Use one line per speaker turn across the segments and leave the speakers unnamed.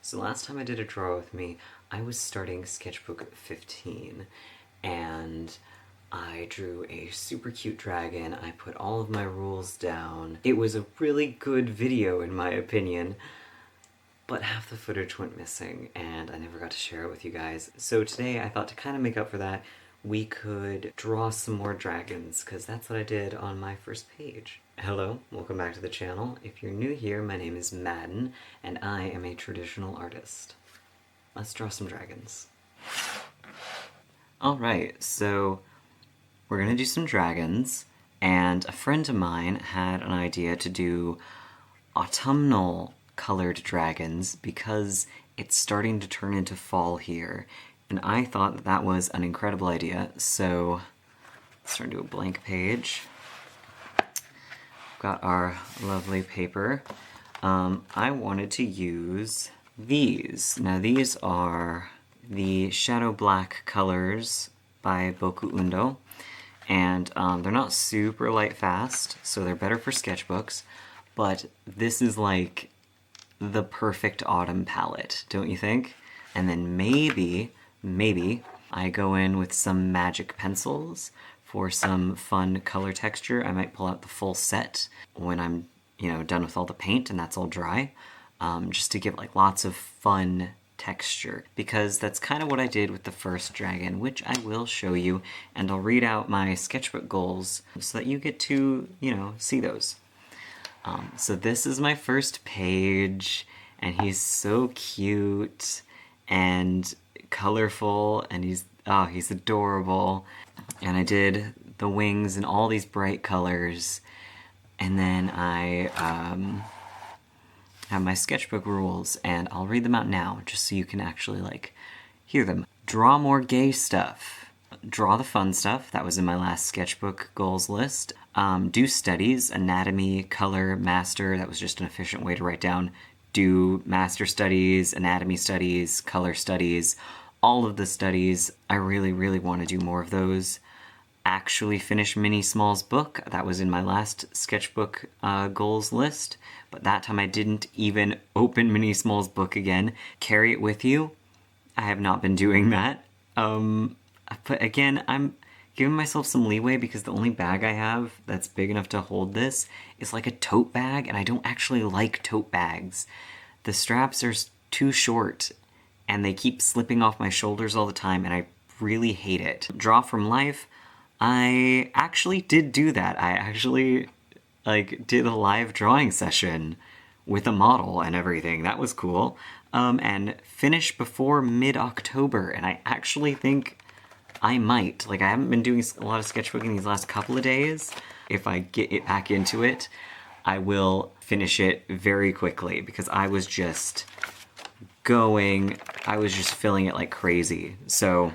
So last time I did a draw with me, I was starting sketchbook 15, and I drew a super cute dragon. I put all of my rules down. It was a really good video in my opinion, but half the footage went missing, and I never got to share it with you guys. So today I thought to kind of make up for that, we could draw some more dragons, because that's what I did on my first page. Hello, welcome back to the channel. If you're new here, my name is Madden, and I am a traditional artist. Let's draw some dragons. Alright, so we're gonna do some dragons, and a friend of mine had an idea to do autumnal colored dragons because it's starting to turn into fall here. And I thought that that was an incredible idea, so let's turn to a blank page. Got our lovely paper. I wanted to use these. Now these are the Shadow Black colors by Boku Undo, and they're not super light fast, so they're better for sketchbooks, but this is like the perfect autumn palette, don't you think? And then maybe I go in with some magic pencils for some fun color texture. I might pull out the full set when I'm, done with all the paint and that's all dry, just to give like lots of fun texture, because that's kind of what I did with the first dragon, which I will show you, and I'll read out my sketchbook goals so that you get to, see those. So this is my first page, and he's so cute and colorful, and he's adorable. And I did the wings in all these bright colors, and then I have my sketchbook rules, and I'll read them out now just so you can actually hear them. Draw more gay stuff. Draw the fun stuff. That was in my last sketchbook goals list. Do studies, anatomy, color, master. That was just an efficient way to write down do master studies, anatomy studies, color studies, all of the studies. I really, really want to do more of those. Actually finish Minnie Small's book. That was in my last sketchbook goals list, but that time I didn't even open Minnie Small's book again. Carry it with you. I have not been doing that. But again, I'm giving myself some leeway because the only bag I have that's big enough to hold this is like a tote bag, and I don't actually like tote bags. The straps are too short, and they keep slipping off my shoulders all the time, and I really hate it. Draw from life. I actually did do that. I actually, did a live drawing session with a model and everything. That was cool. And finish before mid-October, and I actually think I might. I haven't been doing a lot of sketchbooking these last couple of days. If I get it back into it, I will finish it very quickly, because I was just filling it like crazy. So,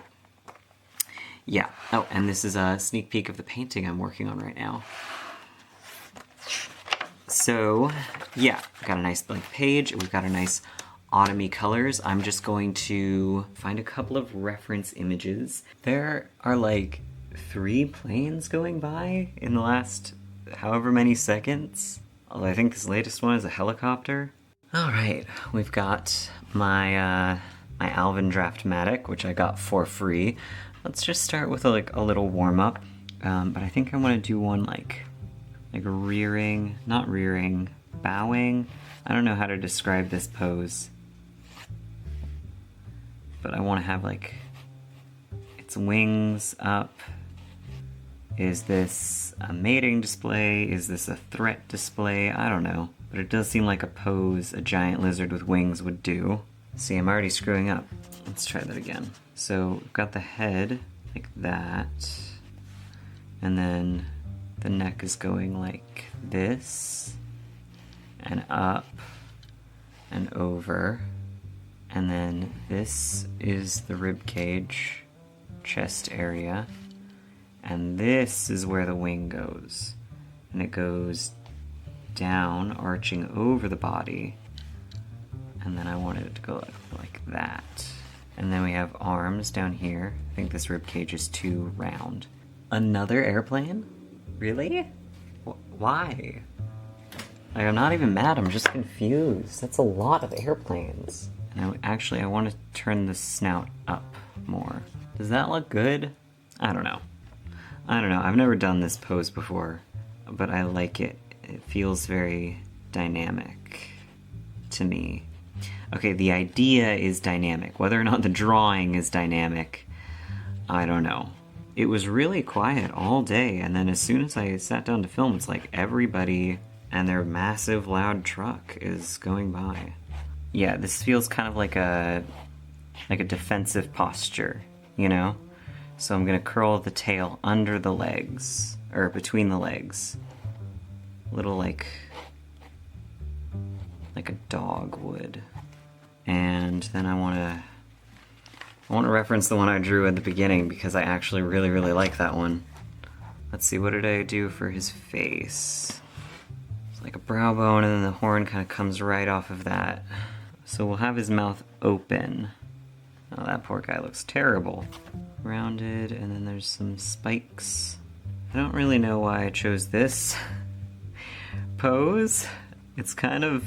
yeah. Oh, and this is a sneak peek of the painting I'm working on right now. So, yeah, I've got a nice blank page, and we've got a nice autumny colors. I'm just going to find a couple of reference images. There are 3 planes going by in the last however many seconds. Although I think this latest one is a helicopter. Alright, we've got my my Alvin Draftmatic, which I got for free. Let's just start with a little warm-up. But I think I want to do one like rearing, not rearing, bowing. I don't know how to describe this pose, but I want to have its wings up. Is this a mating display? Is this a threat display? I don't know, but it does seem like a pose a giant lizard with wings would do. See, I'm already screwing up. Let's try that again. So we've got the head like that, and then the neck is going like this, and up, and over. And then this is the rib cage, chest area, and this is where the wing goes. And it goes down, arching over the body, and then I wanted it to go like that. And then we have arms down here. I think this rib cage is too round. Another airplane? Really? Why? I'm not even mad, I'm just confused. That's a lot of airplanes. And I want to turn the snout up more. Does that look good? I don't know. I've never done this pose before, but I like it. It feels very dynamic to me. Okay, the idea is dynamic. Whether or not the drawing is dynamic, I don't know. It was really quiet all day, and then as soon as I sat down to film, it's like everybody and their massive loud truck is going by. Yeah, this feels kind of like a defensive posture, you know? So I'm gonna curl the tail under the legs, or between the legs. A little like a dog would. And then I want to reference the one I drew at the beginning because I actually really, really like that one. Let's see, what did I do for his face? It's like a brow bone, and then the horn kind of comes right off of that. So we'll have his mouth open. Oh, that poor guy looks terrible. Rounded, and then there's some spikes. I don't really know why I chose this pose. It's kind of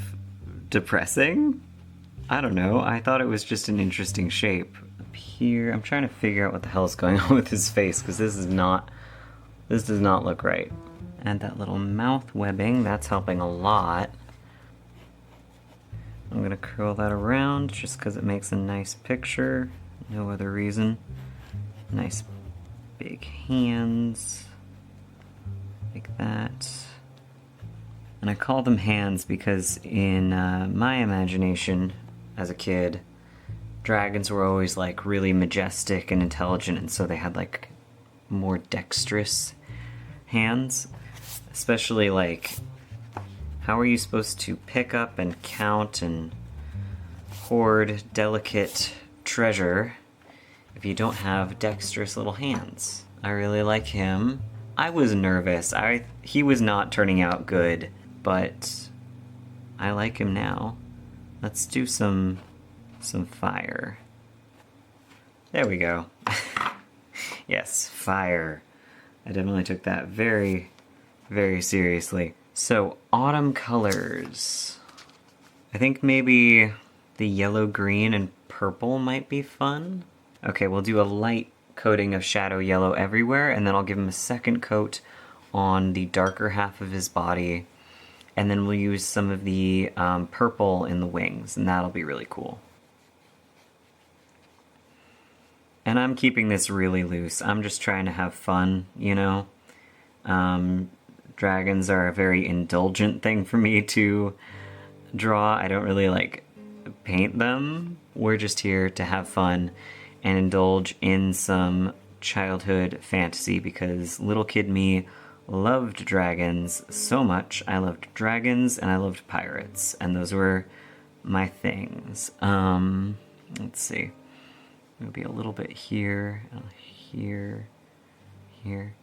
depressing. I don't know, I thought it was just an interesting shape. Up here, I'm trying to figure out what the hell is going on with his face, because this does not look right. And that little mouth webbing, that's helping a lot. I'm gonna curl that around just because it makes a nice picture. No other reason. Nice big hands. Like that. And I call them hands because in my imagination as a kid, dragons were always like really majestic and intelligent, and so they had like more dexterous hands. Especially like, how are you supposed to pick up and count and hoard delicate treasure if you don't have dexterous little hands? I really like him. I was nervous. He was not turning out good, but I like him now. Let's do some fire. There we go. Yes, fire. I definitely took that very, very seriously. So, autumn colors. I think maybe the yellow, green, and purple might be fun. Okay, we'll do a light coating of shadow yellow everywhere, and then I'll give him a second coat on the darker half of his body, and then we'll use some of the purple in the wings, and that'll be really cool. And I'm keeping this really loose. I'm just trying to have fun, you know? Dragons are a very indulgent thing for me to draw. I don't really like paint them. We're just here to have fun and indulge in some childhood fantasy because little kid me loved dragons so much. I loved dragons and I loved pirates, and those were my things. Let's see. Maybe a little bit here, here, here,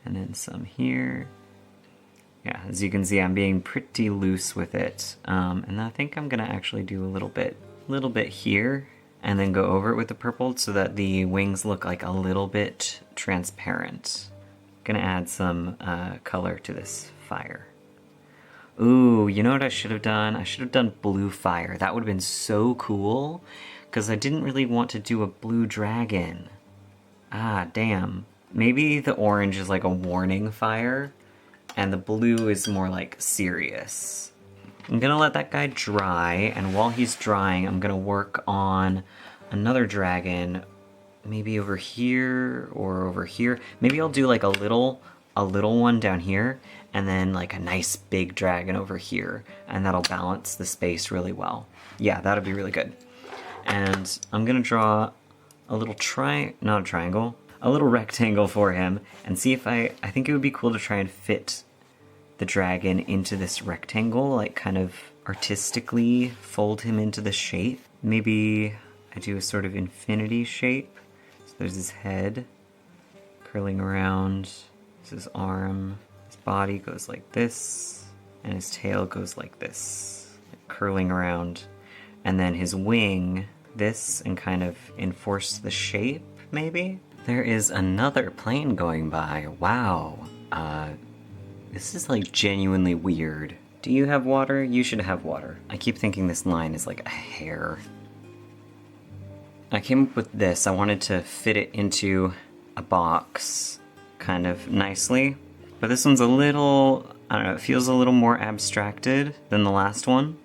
and then some here. Yeah, as you can see, I'm being pretty loose with it. And I think I'm gonna actually do a little bit here, and then go over it with the purple so that the wings look like a little bit transparent. Gonna add some color to this fire. Ooh, you know what I should have done? I should have done blue fire. That would have been so cool, because I didn't really want to do a blue dragon. Ah, damn. Maybe the orange is like a warning fire, and the blue is more like serious. I'm gonna let that guy dry, and while he's drying, I'm gonna work on another dragon, maybe over here or over here. Maybe I'll do like a little one down here, and then like a nice big dragon over here, and that'll balance the space really well. Yeah, that'll be really good. And I'm gonna draw a little not a triangle, a little rectangle for him, and see if I think it would be cool to try and fit the dragon into this rectangle, like kind of artistically fold him into the shape. Maybe I do a sort of infinity shape. So there's his head curling around, this is his arm, his body goes like this, and his tail goes like this, curling around. And then his wing, this, and kind of enforce the shape, maybe? There is another plane going by. Wow. This is like genuinely weird. Do you have water? You should have water. I keep thinking this line is like a hair. I came up with this. I wanted to fit it into a box kind of nicely. But this one's a little, I don't know, it feels a little more abstracted than the last one.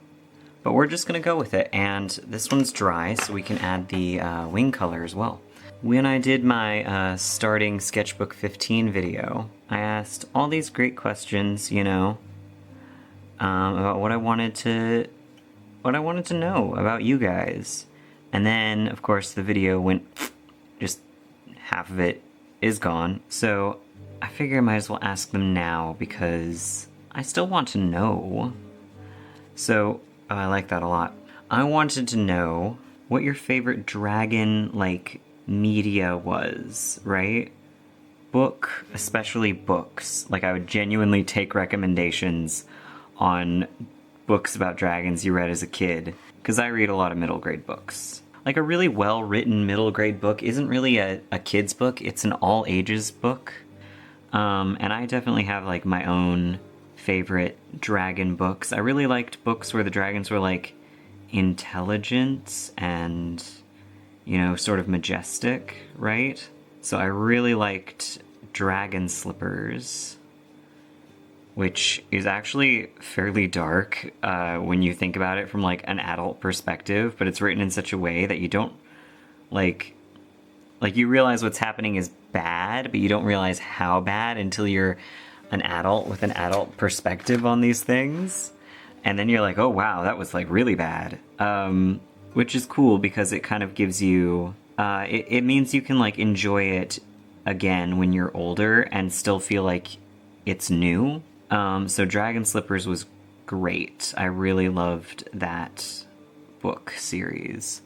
But we're just gonna go with it. And this one's dry, so we can add the wing color as well. When I did my starting Sketchbook 15 video, I asked all these great questions, you know, about what I wanted to know about you guys. And then, of course, the video went, just half of it is gone. So I figure I might as well ask them now because I still want to know. So, oh, I like that a lot. I wanted to know what your favorite dragon, like, media was, right? Book, especially books. Like, I would genuinely take recommendations on books about dragons you read as a kid, because I read a lot of middle grade books. Like, a really well-written middle grade book isn't really a kid's book, it's an all ages book. And I definitely have, like, my own favorite dragon books. I really liked books where the dragons were, like, intelligent and, you know, sort of majestic, right? So I really liked Dragon Slippers, which is actually fairly dark when you think about it from, like, an adult perspective, but it's written in such a way that you don't, like you realize what's happening is bad, but you don't realize how bad until you're an adult with an adult perspective on these things. And then you're like, oh wow, that was, like, really bad. Which is cool because it kind of gives you, it means you can, like, enjoy it again when you're older and still feel like it's new. So Dragon Slippers was great. I really loved that book series.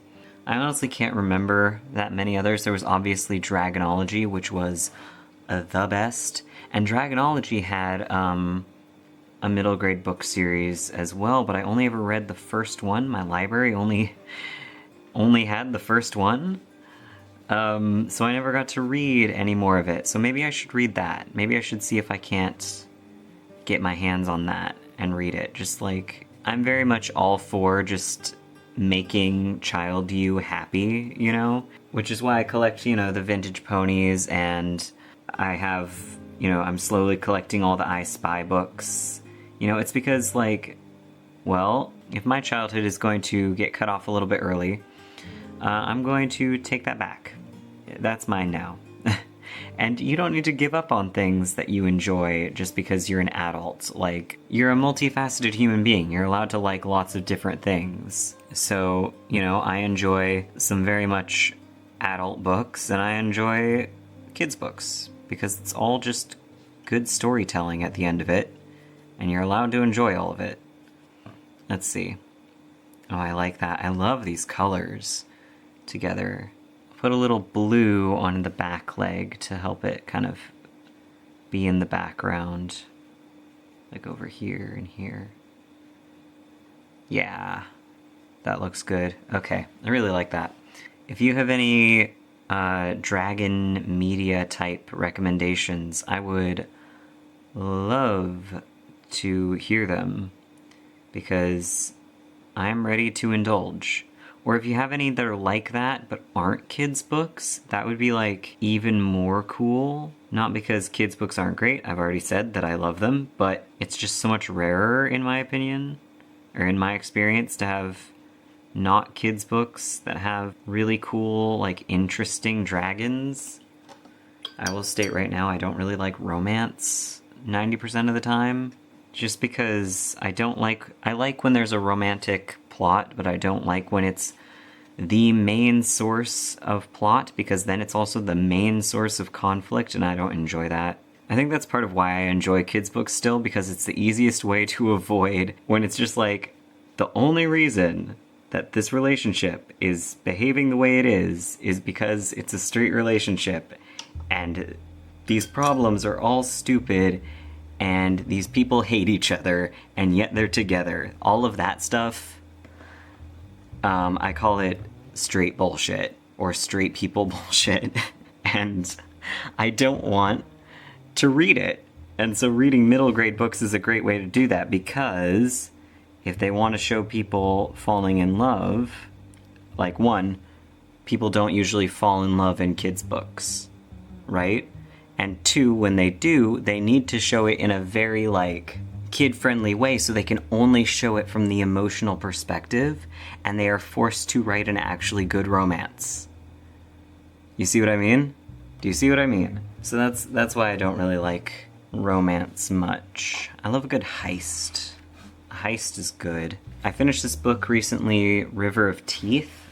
I honestly can't remember that many others. There was obviously Dragonology, which was the best. And Dragonology had a middle grade book series as well, but I only ever read the first one. My library only had the first one. So I never got to read any more of it. So maybe I should read that. Maybe I should see if I can't get my hands on that and read it. Just, like, I'm very much all for just making child you happy, you know? Which is why I collect, you know, the vintage ponies, and I have, you know, I'm slowly collecting all the I Spy books. You know, it's because, like, well, if my childhood is going to get cut off a little bit early, I'm going to take that back. That's mine now. And you don't need to give up on things that you enjoy just because you're an adult. Like, you're a multifaceted human being. You're allowed to like lots of different things. So, you know, I enjoy some very much adult books, and I enjoy kids' books, because it's all just good storytelling at the end of it, and you're allowed to enjoy all of it. Let's see. Oh, I like that. I love these colors together. Put a little blue on the back leg to help it kind of be in the background, like over here and here. Yeah, that looks good. Okay, I really like that. If you have any dragon media type recommendations, I would love to hear them, because I'm ready to indulge. Or if you have any that are like that but aren't kids' books, that would be, like, even more cool. Not because kids' books aren't great, I've already said that I love them, but it's just so much rarer, in my opinion, or in my experience, to have not kids' books that have really cool, like, interesting dragons. I will state right now, I don't really like romance 90% of the time, just because I like when there's a romantic plot, but I don't like when it's the main source of plot, because then it's also the main source of conflict, and I don't enjoy that. I think that's part of why I enjoy kids' books still, because it's the easiest way to avoid when it's just like, the only reason that this relationship is behaving the way it is because it's a straight relationship, and these problems are all stupid, and these people hate each other, and yet they're together. All of that stuff, I call it straight bullshit, or straight people bullshit, and I don't want to read it. And so reading middle grade books is a great way to do that, because if they want to show people falling in love, like, one, people don't usually fall in love in kids' books, right? And two, when they do, they need to show it in a very, like, kid-friendly way, so they can only show it from the emotional perspective, and they are forced to write an actually good romance. You see what I mean? Do you see what I mean? So that's why I don't really like romance much. I love a good heist. A heist is good. I finished this book recently, River of Teeth,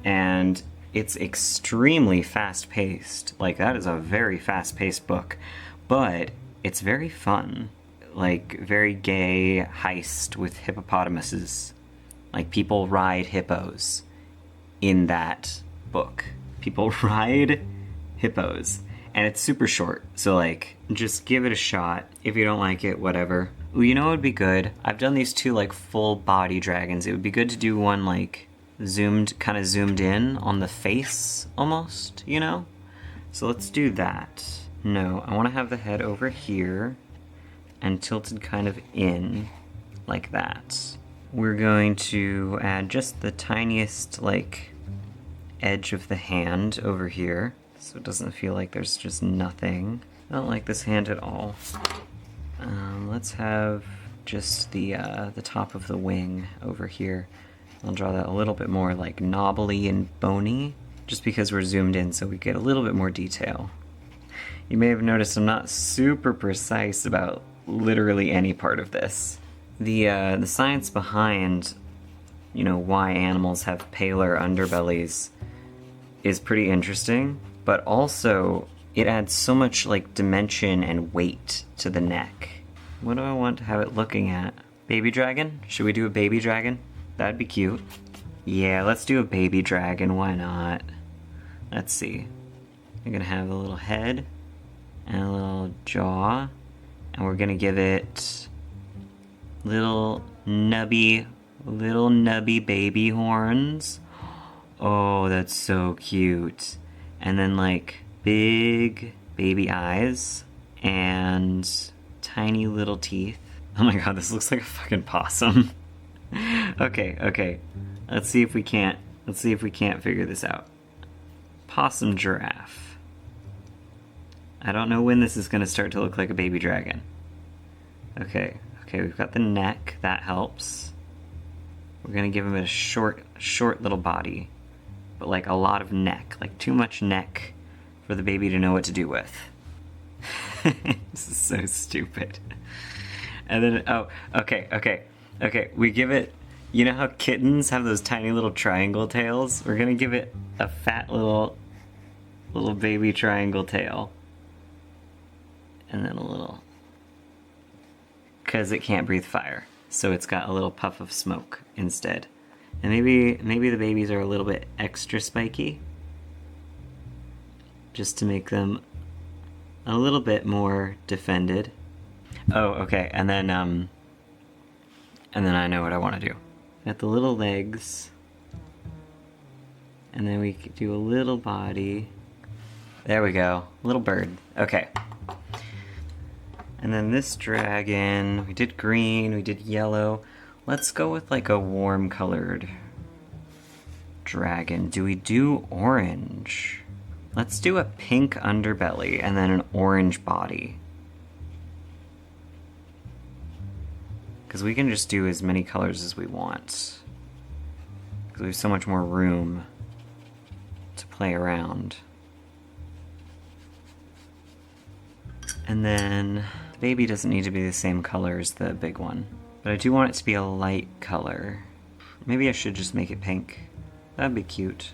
and it's extremely fast-paced. Like, that is a very fast-paced book, but it's very fun. Like, very gay heist with hippopotamuses. Like, people ride hippos in that book. People ride hippos. And it's super short, so, like, just give it a shot. If you don't like it, whatever. Ooh, you know what would be good? I've done these two, like, full-body dragons. It would be good to do one, like, kind of zoomed in on the face, almost, you know? So let's do that. No, I want to have the head over here and tilted kind of in, like that. We're going to add just the tiniest, like, edge of the hand over here, so it doesn't feel like there's just nothing. I don't like this hand at all. Let's have just the top of the wing over here. I'll draw that a little bit more, like, knobbly and bony, just because we're zoomed in, so we get a little bit more detail. You may have noticed I'm not super precise about literally any part of this. The science behind, you know, why animals have paler underbellies is pretty interesting, but also it adds so much, like, dimension and weight to the neck. What do I want to have it looking at? Baby dragon? Should we do a baby dragon? That'd be cute. Yeah, let's do a baby dragon, why not? Let's see. We're gonna have a little head and a little jaw, and we're gonna give it little nubby baby horns. Oh, that's so cute. And then, like, big baby eyes and tiny little teeth. Oh my god, this looks like a fucking possum. Okay. Let's see if we can't figure this out. Possum giraffe. I don't know when this is gonna start to look like a baby dragon. Okay, we've got the neck, that helps. We're gonna give him a short little body, but, like, a lot of neck, like too much neck for the baby to know what to do with. This is so stupid. And then, oh, okay, we give it, you know how kittens have those tiny little triangle tails? We're gonna give it a fat little baby triangle tail. And then a little, because it can't breathe fire, so it's got a little puff of smoke instead. And maybe the babies are a little bit extra spiky, just to make them a little bit more defended. Oh, okay, and then I know what I want to do. Got the little legs, and then we could do a little body. There we go, little bird. Okay. And then this dragon, we did green, we did yellow. Let's go with, like, a warm colored dragon. Do we do orange? Let's do a pink underbelly and then an orange body. Because we can just do as many colors as we want. Because we have so much more room to play around. And then the baby doesn't need to be the same color as the big one. But I do want it to be a light color. Maybe I should just make it pink. That'd be cute.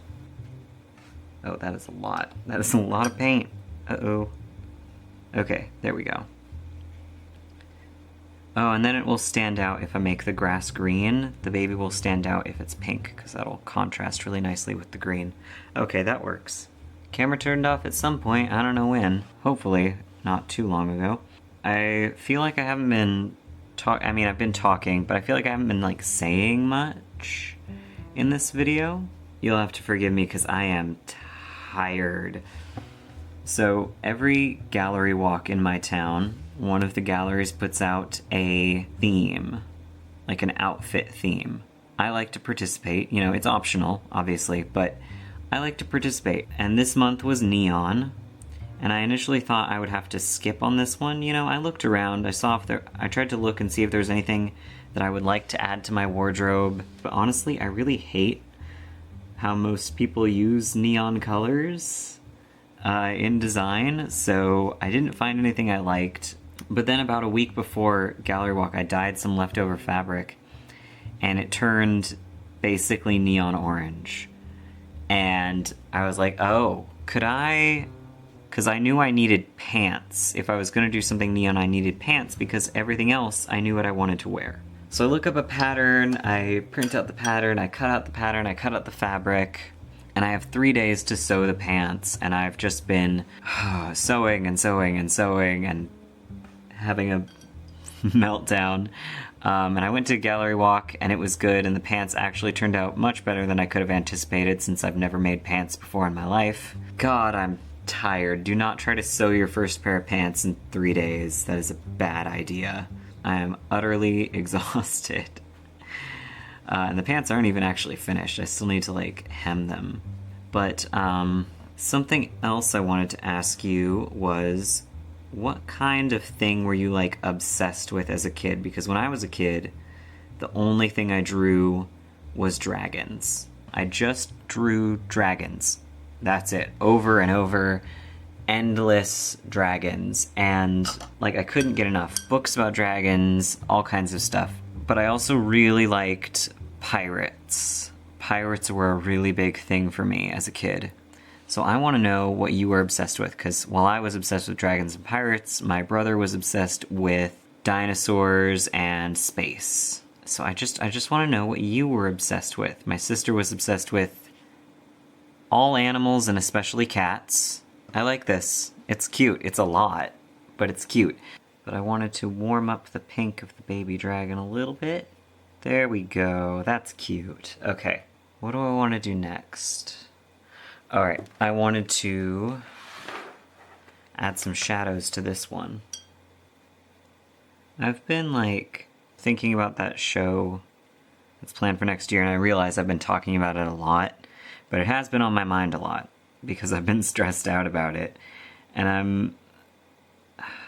Oh, that is a lot. That is a lot of paint. Uh-oh. Okay, there we go. Oh, and then it will stand out if I make the grass green. The baby will stand out if it's pink, because that'll contrast really nicely with the green. Okay, that works. Camera turned off at some point, I don't know when. Hopefully, not too long ago. I feel like I haven't been I've been talking, but I feel like I haven't been, like, saying much in this video. You'll have to forgive me because I am tired. So every gallery walk in my town, one of the galleries puts out a theme, like an outfit theme. I like to participate, you know, it's optional, obviously, but I like to participate. And this month was neon. And I initially thought I would have to skip on this one. You know, I looked around, I tried to look and see if there was anything that I would like to add to my wardrobe. But honestly, I really hate how most people use neon colors in design, so I didn't find anything I liked. But then about a week before gallery walk, I dyed some leftover fabric, and it turned basically neon orange. And I was like, oh, could I... Because I knew I needed pants. If I was going to do something neon, I needed pants, because everything else, I knew what I wanted to wear. So I look up a pattern, I print out the pattern, I cut out the pattern, I cut out the fabric, and I have 3 days to sew the pants, and I've just been sewing and sewing and sewing and having a meltdown. And I went to a gallery walk, and it was good, and the pants actually turned out much better than I could have anticipated, since I've never made pants before in my life. God, I'm tired. Do not try to sew your first pair of pants in 3 days. That is a bad idea. I am utterly exhausted. And the pants aren't even actually finished. I still need to, like, hem them. But something else I wanted to ask you was, what kind of thing were you, like, obsessed with as a kid? Because when I was a kid, the only thing I drew was dragons. I just drew dragons. That's it. Over and over. Endless dragons. And, like, I couldn't get enough. Books about dragons, all kinds of stuff. But I also really liked pirates. Pirates were a really big thing for me as a kid. So I want to know what you were obsessed with, because while I was obsessed with dragons and pirates, my brother was obsessed with dinosaurs and space. So I just want to know what you were obsessed with. My sister was obsessed with all animals and especially cats. I like this. It's cute. It's a lot, but it's cute. But I wanted to warm up the pink of the baby dragon a little bit. There we go. That's cute. Okay. What do I want to do next? Alright, I wanted to add some shadows to this one. I've been, like, thinking about that show that's planned for next year, and I realize I've been talking about it a lot, but it has been on my mind a lot, because I've been stressed out about it. And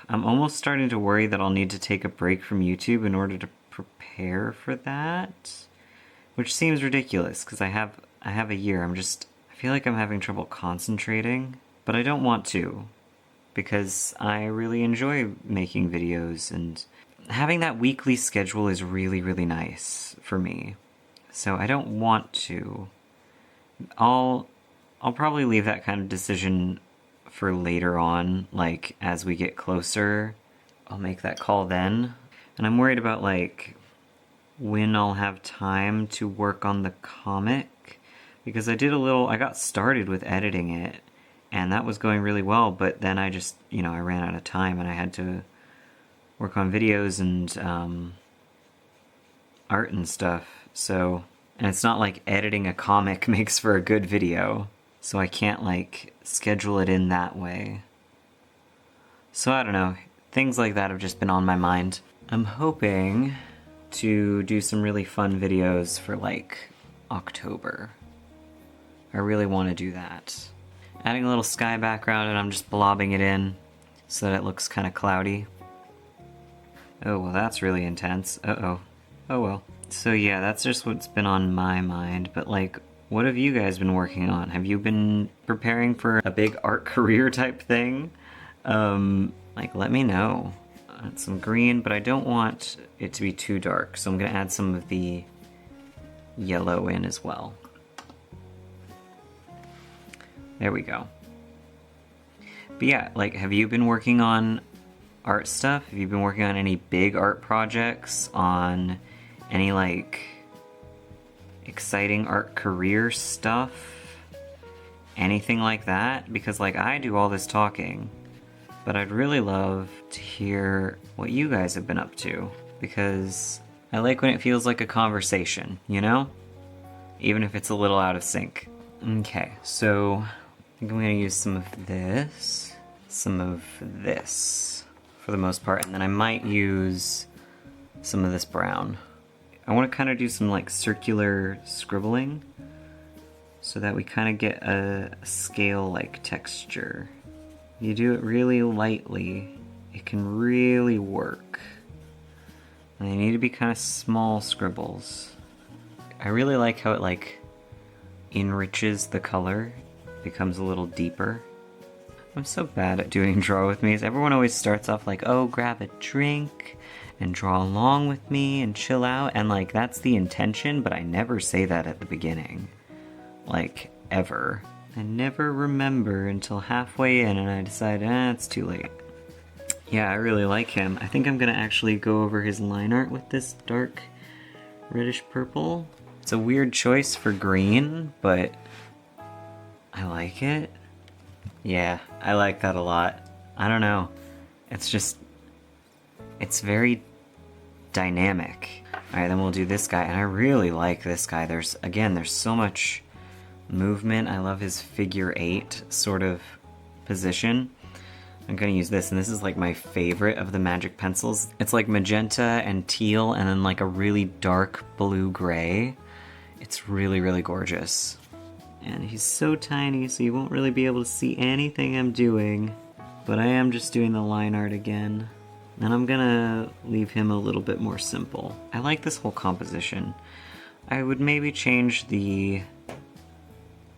I'm almost starting to worry that I'll need to take a break from YouTube in order to prepare for that, which seems ridiculous, because I have a year. I feel like I'm having trouble concentrating, but I don't want to, because I really enjoy making videos, and having that weekly schedule is really, really nice for me. So I don't want to. I'll probably leave that kind of decision for later on, like, as we get closer. I'll make that call then. And I'm worried about, like, when I'll have time to work on the comic, because I got started with editing it, and that was going really well, but then I just, I ran out of time, and I had to work on videos and art and stuff, so... And it's not like editing a comic makes for a good video, so I can't, like, schedule it in that way. So I don't know, things like that have just been on my mind. I'm hoping to do some really fun videos for, like, October. I really want to do that. Adding a little sky background, and I'm just blobbing it in so that it looks kind of cloudy. Oh, well, that's really intense. Uh-oh. Oh, well. So yeah, that's just what's been on my mind, but, like, what have you guys been working on? Have you been preparing for a big art career type thing? Like, let me know. Add some green, but I don't want it to be too dark, so I'm gonna add some of the yellow in as well. There we go. But yeah, like, have you been working on art stuff? Have you been working on any big art projects? On any, like, exciting art career stuff? Anything like that? Because, like, I do all this talking, but I'd really love to hear what you guys have been up to, because I like when it feels like a conversation, you know? Even if it's a little out of sync. Okay, so I think I'm gonna use some of this for the most part, and then I might use some of this brown. I want to kind of do some, like, circular scribbling. so that we kind of get a scale-like texture. You do it really lightly, it can really work. And they need to be kind of small scribbles. I really like how it like enriches the color, becomes a little deeper. I'm so bad at doing draw with me's. Everyone always starts off like, oh, grab a drink and draw along with me and chill out, and like that's the intention, but I never say that at the beginning. Like, ever. I never remember until halfway in and I decide, it's too late. Yeah, I really like him. I think I'm gonna actually go over his line art with this dark reddish purple. It's a weird choice for green, but I like it. Yeah, I like that a lot. I don't know. It's just, it's very dynamic. Alright, then we'll do this guy, and I really like this guy. There's so much movement. I love his figure 8 sort of position. I'm gonna use this, and this is like my favorite of the magic pencils. It's like magenta and teal and then like a really dark blue-gray. It's really, really gorgeous. And he's so tiny, so you won't really be able to see anything I'm doing. But I am just doing the line art again. And I'm gonna leave him a little bit more simple. I like this whole composition. I would maybe change the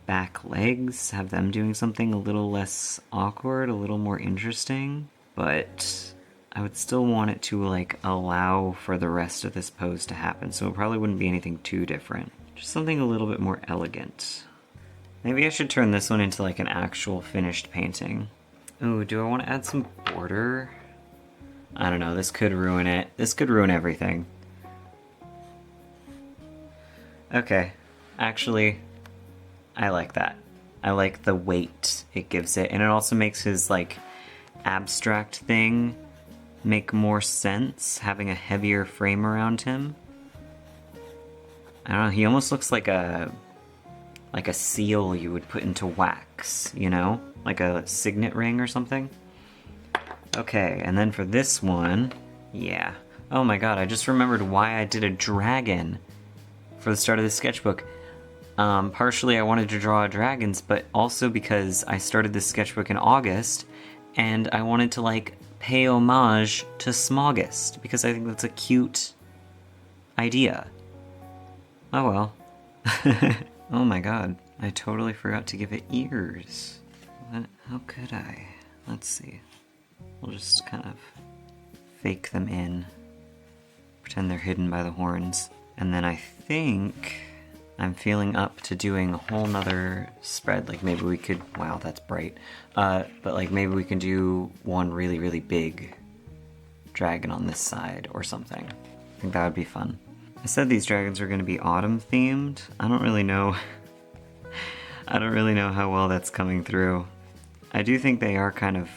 back legs, have them doing something a little less awkward, a little more interesting, but I would still want it to like allow for the rest of this pose to happen, so it probably wouldn't be anything too different. Just something a little bit more elegant. Maybe I should turn this one into like an actual finished painting. Ooh, do I want to add some border? I don't know, this could ruin it. This could ruin everything. Okay, actually, I like that. I like the weight it gives it, and it also makes his like abstract thing make more sense, having a heavier frame around him. I don't know, he almost looks like a seal you would put into wax, you know? Like a signet ring or something. Okay, and then for this one, yeah. Oh my god, I just remembered why I did a dragon for the start of the sketchbook. Partially I wanted to draw dragons, but also because I started this sketchbook in August, and I wanted to like pay homage to Smaugust, because I think that's a cute idea. Oh well. Oh my god, I totally forgot to give it ears. How could I? Let's see. We'll just kind of fake them in. Pretend they're hidden by the horns. And then I think I'm feeling up to doing a whole nother spread. Like maybe we could, wow, that's bright. But like maybe we can do one really, really big dragon on this side or something. I think that would be fun. I said these dragons are going to be autumn themed. I don't really know. I don't really know how well that's coming through. I do think they are kind of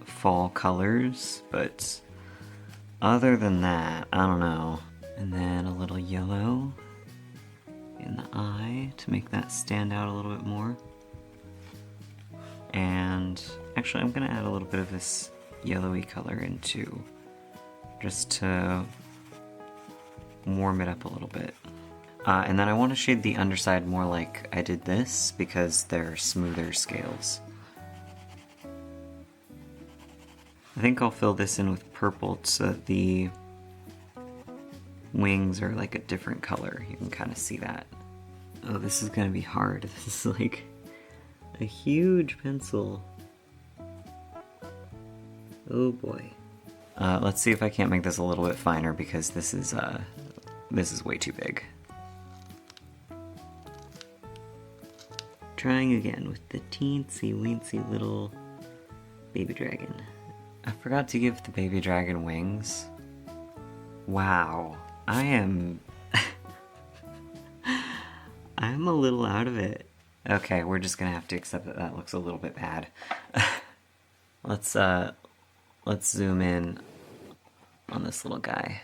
fall colors, but other than that, I don't know. And then a little yellow in the eye to make that stand out a little bit more. And actually I'm gonna add a little bit of this yellowy color in too, just to warm it up a little bit. And then I want to shade the underside more like I did this, because they're smoother scales. I think I'll fill this in with purple so that the wings are like a different color. You can kind of see that. Oh, this is gonna be hard. This is like a huge pencil. Oh boy. Let's see if I can't make this a little bit finer, because this is way too big. Trying again with the teensy weensy little baby dragon. I forgot to give the baby dragon wings. Wow, I am... I'm a little out of it. Okay, we're just gonna have to accept that that looks a little bit bad. Let's zoom in on this little guy.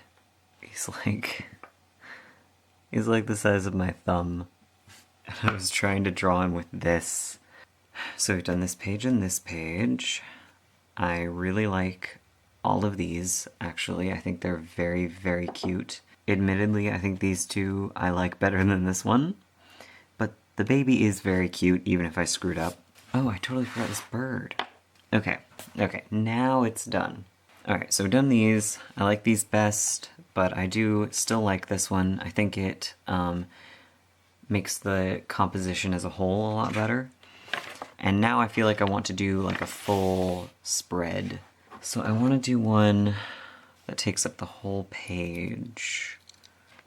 He's like the size of my thumb. And I was trying to draw him with this. So we've done this page and this page. I really like all of these, actually. I think they're very, very cute. Admittedly, I think these two I like better than this one. But The baby is very cute, even if I screwed up. Oh, I totally forgot this bird. Okay, now it's done. Alright, so done these. I like these best, but I do still like this one. I think it makes the composition as a whole a lot better. And now I feel like I want to do like a full spread. So I want to do one that takes up the whole page.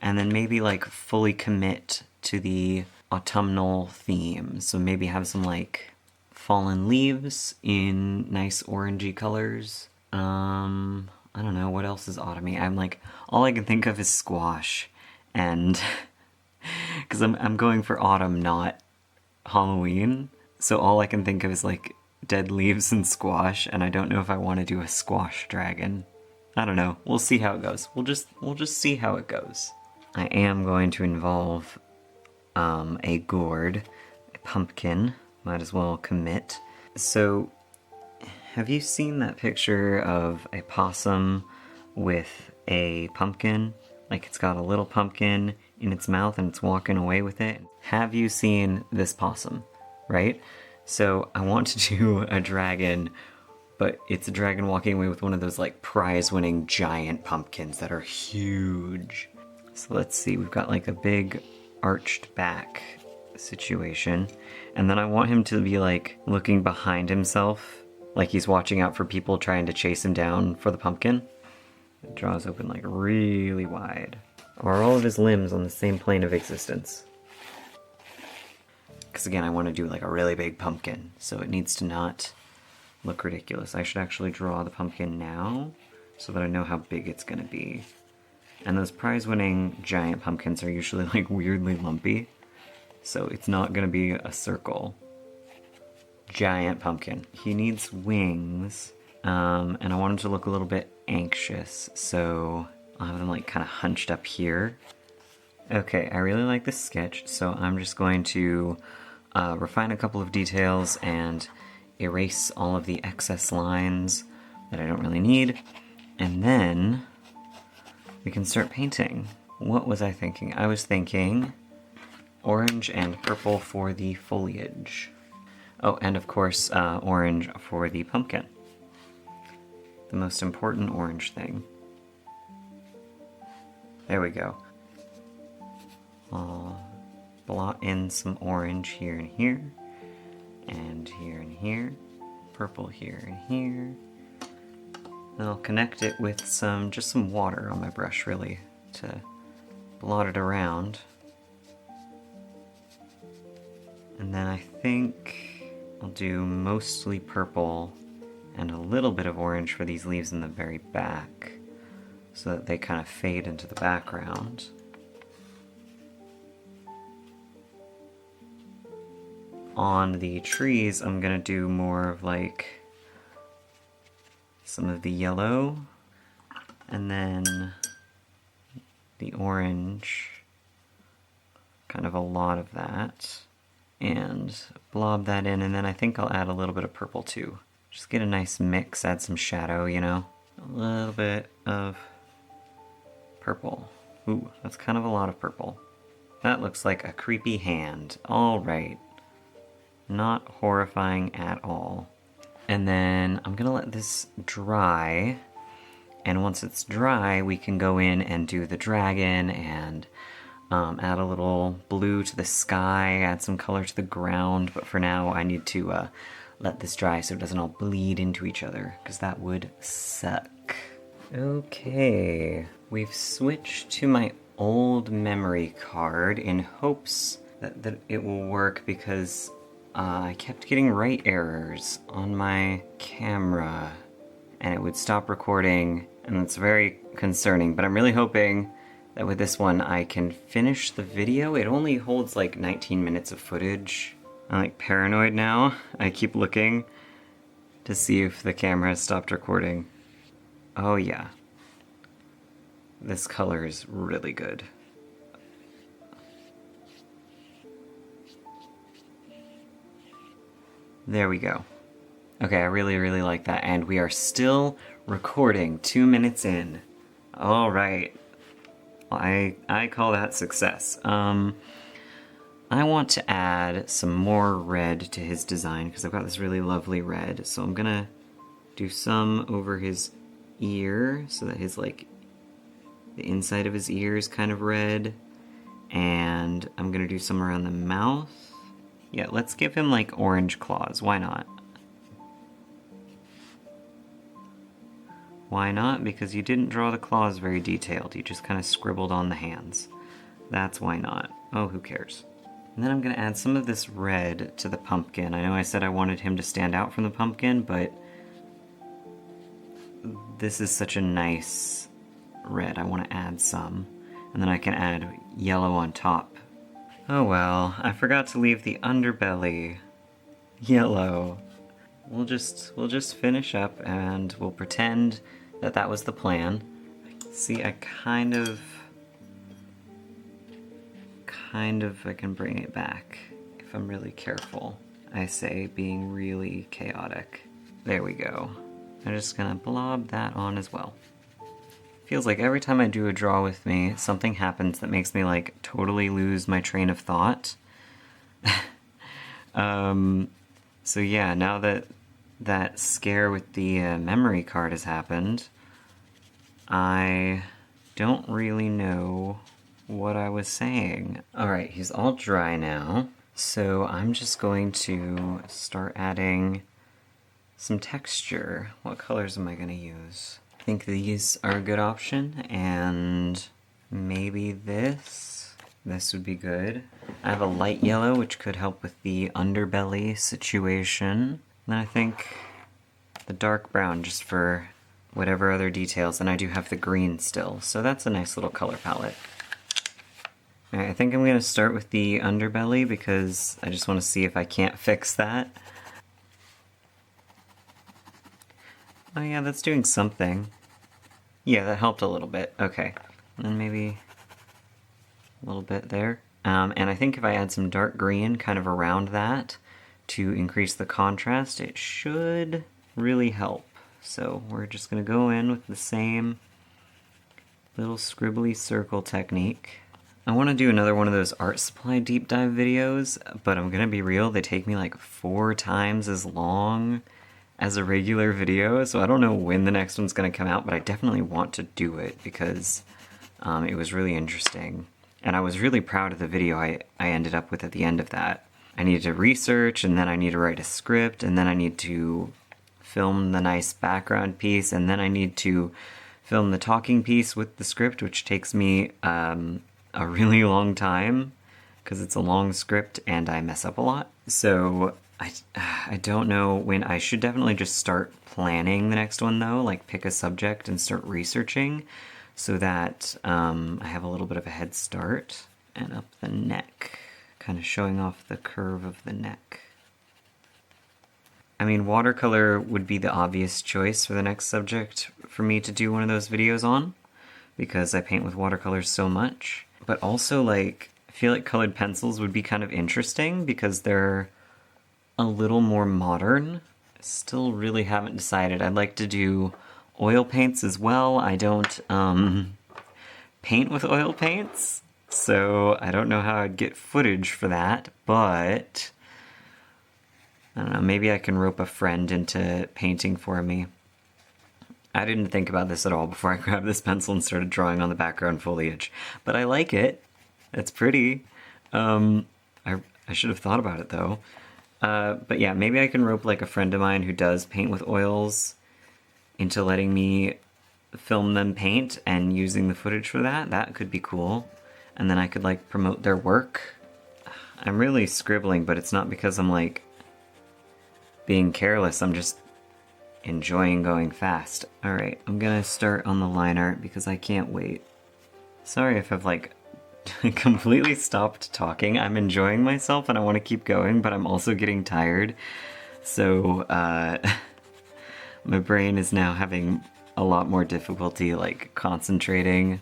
And then maybe like fully commit to the autumnal theme. So maybe have some like fallen leaves in nice orangey colors. I don't know, what else is autumny? I'm like, all I can think of is squash. And because I'm going for autumn, not Halloween. So all I can think of is like dead leaves and squash, and I don't know if I want to do a squash dragon. I don't know. We'll see how it goes. We'll just see how it goes. I am going to involve a gourd, a pumpkin. Might as well commit. So, have you seen that picture of a possum with a pumpkin? Like it's got a little pumpkin in its mouth and it's walking away with it. Have you seen this possum? Right? So I want to do a dragon, but it's a dragon walking away with one of those like prize-winning giant pumpkins that are huge. So let's see, we've got like a big arched back situation. And then I want him to be like looking behind himself, like he's watching out for people trying to chase him down for the pumpkin. It draws open like really wide. Are all of his limbs on the same plane of existence? Because again, I want to do like a really big pumpkin, so it needs to not look ridiculous. I should actually draw the pumpkin now, so that I know how big it's going to be. And those prize-winning giant pumpkins are usually like weirdly lumpy, so it's not going to be a circle. Giant pumpkin. He needs wings, and I want him to look a little bit anxious, so I'll have them like kind of hunched up here. Okay, I really like this sketch, so I'm just going to refine a couple of details and erase all of the excess lines that I don't really need, and then we can start painting. What was I thinking? I was thinking orange and purple for the foliage. Oh, and of course, orange for the pumpkin. The most important orange thing. There we go. I'll blot in some orange here and here, and here and here, purple here and here. And I'll connect it with just some water on my brush, really, to blot it around. And then I think I'll do mostly purple and a little bit of orange for these leaves in the very back, so that they kind of fade into the background. On the trees, I'm gonna do more of like some of the yellow, and then the orange, kind of a lot of that, and blob that in, and then I think I'll add a little bit of purple too. Just get a nice mix, add some shadow, you know? A little bit of purple. Ooh, that's kind of a lot of purple. That looks like a creepy hand. All right. Not horrifying at all. And then I'm gonna let this dry, and once it's dry, we can go in and do the dragon and add a little blue to the sky, add some color to the ground, but for now I need to let this dry so it doesn't all bleed into each other, because that would suck. Okay, we've switched to my old memory card in hopes that it will work, because I kept getting write errors on my camera, and it would stop recording, and it's very concerning, but I'm really hoping that with this one I can finish the video. It only holds like 19 minutes of footage. I'm like paranoid now. I keep looking to see if the camera has stopped recording. Oh yeah. This color is really good. There we go. Okay, I really, really like that, and we are still recording 2 minutes in. All right. I call that success. I I want to add some more red to his design because I've got this really lovely red. So I'm gonna do some over his ear so that his like the inside of his ear is kind of red. And I'm gonna do some around the mouth. Yeah, let's give him like orange claws. Why not? Why not? Because you didn't draw the claws very detailed. You just kind of scribbled on the hands. That's why not. Oh, who cares? And then I'm gonna add some of this red to the pumpkin. I know I said I wanted him to stand out from the pumpkin, but this is such a nice red. I want to add some. And then I can add yellow on top. Oh well, I forgot to leave the underbelly yellow. We'll just finish up and we'll pretend that that was the plan. See, I kind of I can bring it back if I'm really careful. I say being really chaotic. There we go. I'm just gonna blob that on as well. Feels like every time I do a draw with me, something happens that makes me like totally lose my train of thought. So yeah, now that that scare with the memory card has happened, I don't really know what I was saying. Alright, he's all dry now, so I'm just going to start adding some texture. What colors am I going to use? I think these are a good option, and maybe this. This would be good. I have a light yellow, which could help with the underbelly situation. Then I think the dark brown, just for whatever other details, and I do have the green still, so that's a nice little color palette. Alright, I think I'm going to start with the underbelly because I just want to see if I can't fix that. Oh yeah, that's doing something. Yeah, that helped a little bit. Okay. And then maybe a little bit there. And I think if I add some dark green kind of around that to increase the contrast, it should really help. So we're just going to go in with the same little scribbly circle technique. I want to do another one of those art supply deep dive videos, but I'm going to be real, they take me like 4 times as long as a regular video, so I don't know when the next one's going to come out, but I definitely want to do it because it was really interesting. And I was really proud of the video I ended up with at the end of that. I needed to research, and then I need to write a script, and then I need to film the nice background piece, and then I need to film the talking piece with the script, which takes me a really long time because it's a long script and I mess up a lot. So I don't know when. I should definitely just start planning the next one though, like pick a subject and start researching so that I have a little bit of a head start. And up the neck, kind of showing off the curve of the neck. I mean, watercolor would be the obvious choice for the next subject for me to do one of those videos on because I paint with watercolors so much. But also, like, I feel like colored pencils would be kind of interesting because they're a little more modern. I still really haven't decided. I'd like to do oil paints as well. I don't paint with oil paints, so I don't know how I'd get footage for that, but I don't know, maybe I can rope a friend into painting for me. I didn't think about this at all before I grabbed this pencil and started drawing on the background foliage, but I like it. It's pretty. I should have thought about it though. But yeah, maybe I can rope like a friend of mine who does paint with oils into letting me film them paint and using the footage for that. That could be cool. And then I could like promote their work. I'm really scribbling, but it's not because I'm like being careless. I'm just enjoying going fast. Alright, I'm gonna start on the line art because I can't wait. Sorry if I've like completely stopped talking. I'm enjoying myself and I want to keep going, but I'm also getting tired. So my brain is now having a lot more difficulty like concentrating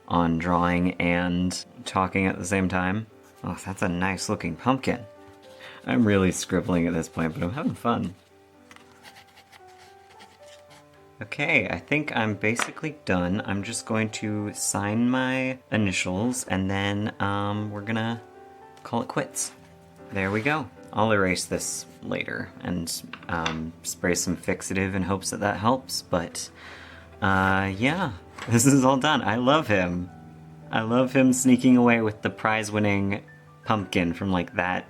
on drawing and talking at the same time. Oh, that's a nice looking pumpkin. I'm really scribbling at this point, but I'm having fun. Okay, I think I'm basically done. I'm just going to sign my initials and then we're gonna call it quits. There we go. I'll erase this later and spray some fixative in hopes that that helps, but yeah, this is all done. I love him. I love him sneaking away with the prize-winning pumpkin from like that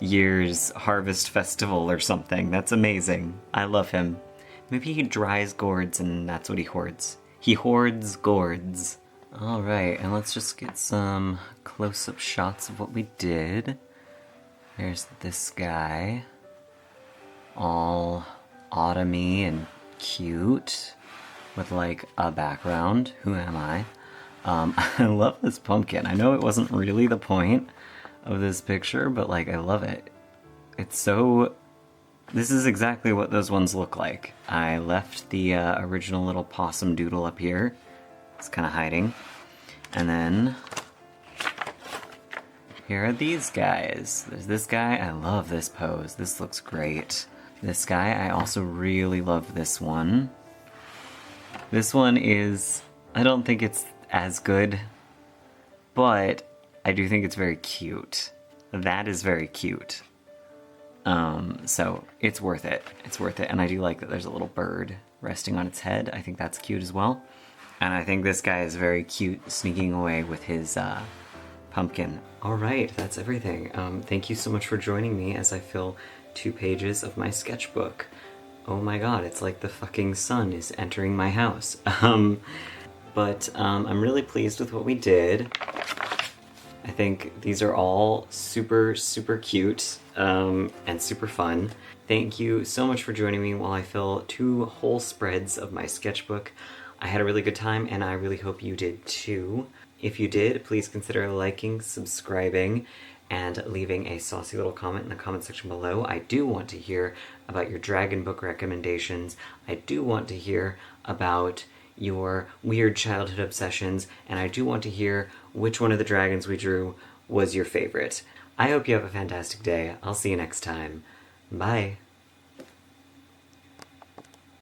year's harvest festival or something. That's amazing. I love him. Maybe he dries gourds and that's what he hoards. He hoards gourds. Alright, and let's just get some close-up shots of what we did. There's this guy. All autumny and cute. With like a background. Who am I? I love this pumpkin. I know it wasn't really the point of this picture, but like I love it. It's so... This is exactly what those ones look like. I left the original little possum doodle up here. It's kind of hiding. And then here are these guys. There's this guy. I love this pose. This looks great. This guy, I also really love this one. This one is... I don't think it's as good, but I do think it's very cute. That is very cute. So it's worth it. It's worth it. And I do like that there's a little bird resting on its head. I think that's cute as well. And I think this guy is very cute sneaking away with his pumpkin. All right, that's everything. Thank you so much for joining me as I fill 2 pages of my sketchbook. Oh my god, it's like the fucking sun is entering my house. But I'm really pleased with what we did. I think these are all super, super cute and super fun. Thank you so much for joining me while I fill 2 whole spreads of my sketchbook. I had a really good time, and I really hope you did too. If you did, please consider liking, subscribing, and leaving a saucy little comment in the comment section below. I do want to hear about your dragon book recommendations. I do want to hear about your weird childhood obsessions, and I do want to hear which one of the dragons we drew was your favorite. I hope you have a fantastic day. I'll see you next time. Bye.